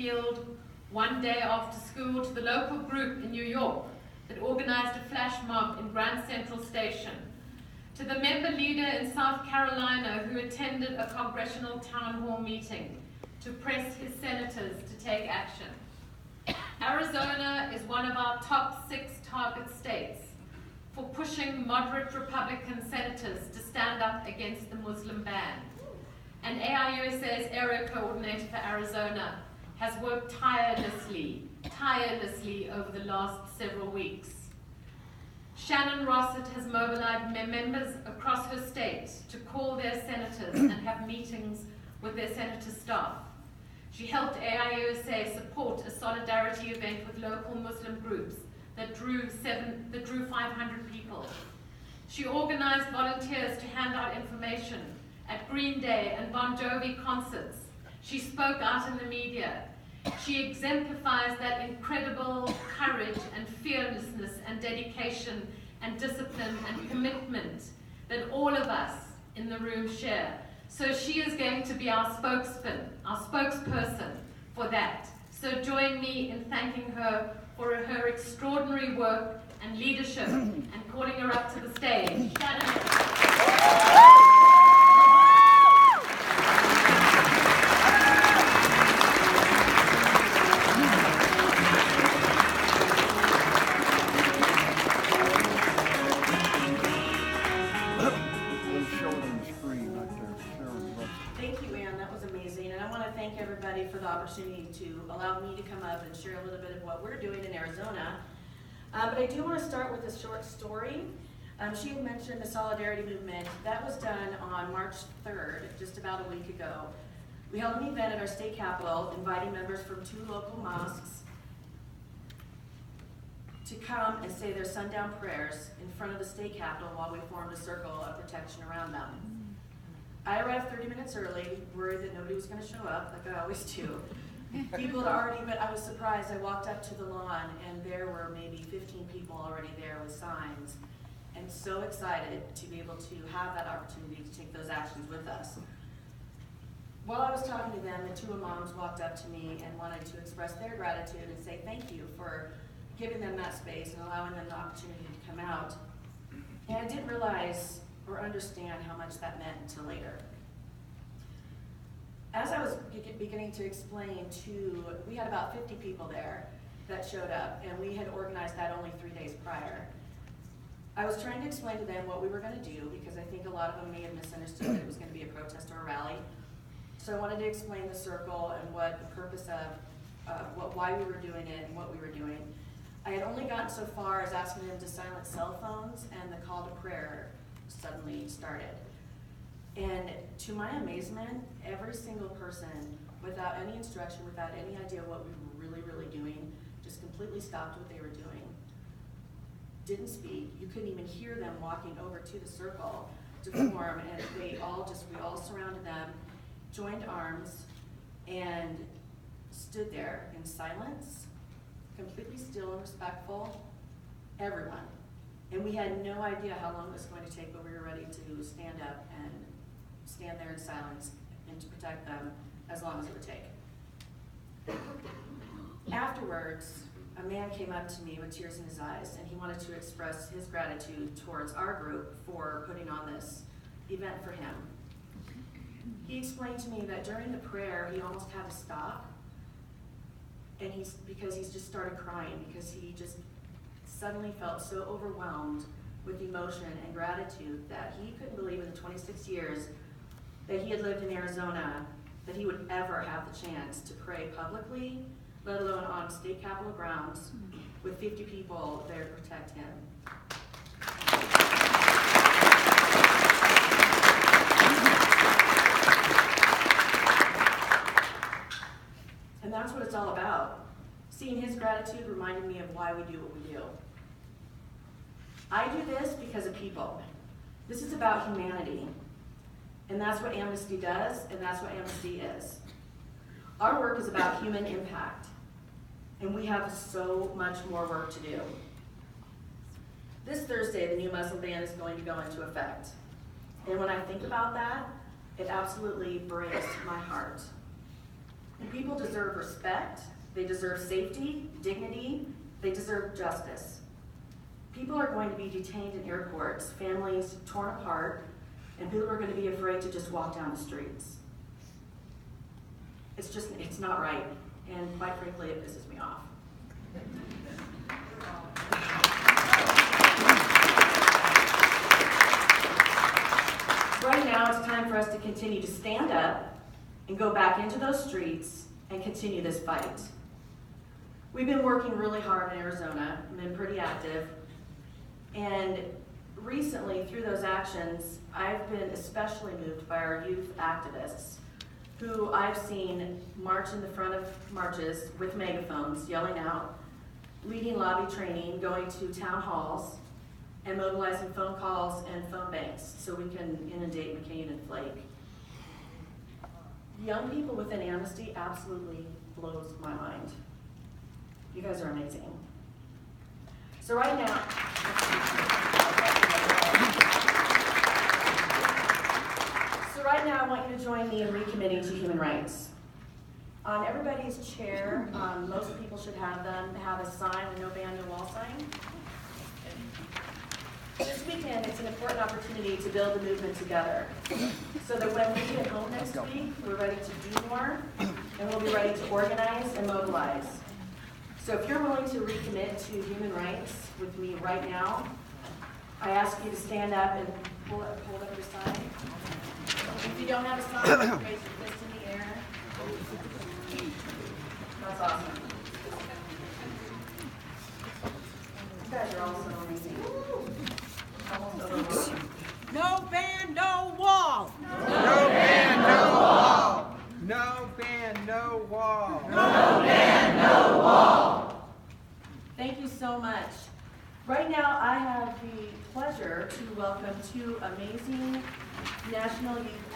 field one day after school to the local group in New York that organized a flash mob in Grand Central Station, to the member leader in South Carolina who attended a congressional town hall meeting to press his senators to take action. Arizona is one of our top 6 target states for pushing moderate Republican senators to stand up against the Muslim ban. And AIUSA's area coordinator for Arizona has worked tirelessly over the last several weeks. Shannon Rossett has mobilized members across her state to call their senators and have meetings with their senator staff. She helped AIUSA support a solidarity event with local Muslim groups that drew 500 people. She organized volunteers to hand out information at Green Day and Bon Jovi concerts. She spoke out in the media. She exemplifies that incredible courage and fearlessness and dedication and discipline and commitment that all of us in the room share. So she is going to be our spokesperson for that. So join me in thanking her for her extraordinary work and leadership and calling her up to the stage. Everybody for the opportunity to allow me to come up and share a little bit of what we're doing in Arizona. But I do want to start with a short story. She had mentioned the Solidarity Movement. That was done on March 3rd, just about a week ago. We held an event at our state capitol, inviting members from 2 local mosques to come and say their sundown prayers in front of the state capitol while we formed a circle of protection around them. I arrived 30 minutes early, worried that nobody was going to show up, like I always do. People had already, but I was surprised. I walked up to the lawn, and there were maybe 15 people already there with signs, and so excited to be able to have that opportunity to take those actions with us. While I was talking to them, the 2 imams walked up to me and wanted to express their gratitude and say thank you for giving them that space and allowing them the opportunity to come out. And I didn't realize or understand how much that meant until later. As I was beginning to explain we had about 50 people there that showed up, and we had organized that only 3 days prior. I was trying to explain to them what we were going to do, because I think a lot of them may have misunderstood that it was going to be a protest or a rally. So I wanted to explain the circle and what the purpose of, why we were doing it and what we were doing. I had only gotten so far as asking them to silence cell phones, and the call to prayer suddenly started. And to my amazement, every single person, without any instruction, without any idea what we were really doing, just completely stopped what they were doing. Didn't speak. You couldn't even hear them walking over to the circle to form, and we all surrounded them, joined arms, and stood there in silence, completely still and respectful, everyone. And we had no idea how long it was going to take, but we were ready to stand up and stand there in silence and to protect them as long as it would take. Afterwards, a man came up to me with tears in his eyes, and he wanted to express his gratitude towards our group for putting on this event for him. He explained to me that during the prayer, he almost had to stop, and because he's just started crying, because he just suddenly felt so overwhelmed with emotion and gratitude that he couldn't believe in the 26 years that he had lived in Arizona that he would ever have the chance to pray publicly, let alone on state capitol grounds with 50 people there to protect him. And that's what it's all about. Seeing his gratitude reminded me of why we do what we do. I do this because of people. This is about humanity. And that's what Amnesty does, and that's what Amnesty is. Our work is about human impact, and we have so much more work to do. This Thursday, the new Muslim ban is going to go into effect. And when I think about that, it absolutely breaks my heart. People deserve respect, they deserve safety, dignity, they deserve justice. People are going to be detained in airports, families torn apart, and people are going to be afraid to just walk down the streets. It's not right, and quite frankly, it pisses me off. Right now, it's time for us to continue to stand up and go back into those streets and continue this fight. We've been working really hard in Arizona, been pretty active, and recently, through those actions, I've been especially moved by our youth activists, who I've seen march in the front of marches with megaphones, yelling out, leading lobby training, going to town halls, and mobilizing phone calls and phone banks so we can inundate McCain and Flake. Young people within Amnesty absolutely blows my mind. You guys are amazing. So right now, I want you to join me in recommitting to human rights. On everybody's chair, most people should have a sign, a no ban, no wall sign. This weekend, it's an important opportunity to build the movement together, so that when we get home next week, we're ready to do more, and we'll be ready to organize and mobilize. So if you're willing to recommit to human rights with me right now, I ask you to stand up and hold up your sign. If you don't have a sign, raise your fist in the air. That's awesome. You guys are all so amazing. Almost overwhelmed. No ban, no wall. No ban, no wall. No ban, no wall. No ban, no wall. Thank you so much. Right now, I have the pleasure to welcome two amazing National Youth